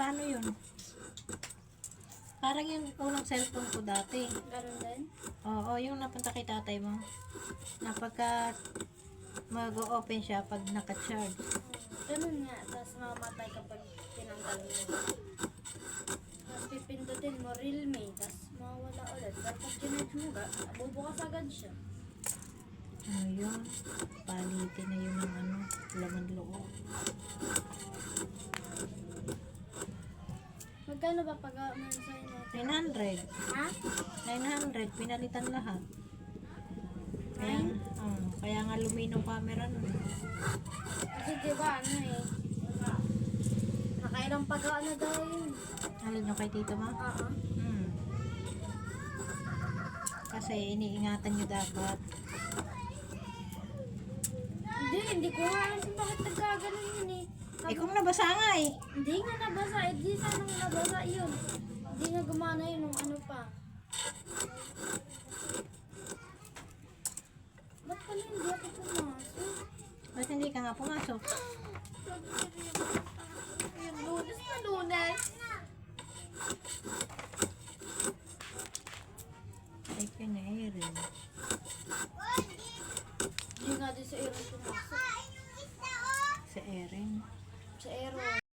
Paano yun? Parang yung unang cellphone ko dati. Ganun din? Oo, yung napunta kay tatay mo. Na pagka mag-open siya pag naka-charge. Ganun nga. Tapos mamamatay kapag tinanggal mo. Tapos pipindutin mo Realme. Tapos mawawala ulit. Tapos pag ginage mo ga, bubukas agad siya. Ano yun? Palitin na yun ng ano, laman loob. Magkano ba pag sa'yo natin? 900. Ha? 900, pinalitan lahat. Kaya, kaya nga luminong camera nun. Kasi diba ano eh. Nakailang pag-ano daw yun. Alin yung kay tito mo? Oo. Kasi iniingatan nyo dapat. Hindi ko nga alam kung bakit nagkaganon yun eh. Eh kung nabasa nga eh. Hindi nga nabasa, di sanang nabasa yun. Hindi nga gumana yun nung ano pa. Ba't pala hindi ako pumasok? Ba't hindi ka nga pumasok? Yung lunes na lunes. Ay, kinairin. Hindi nga din sa Aaron pumasok. Sa Erin. Sa Aaron.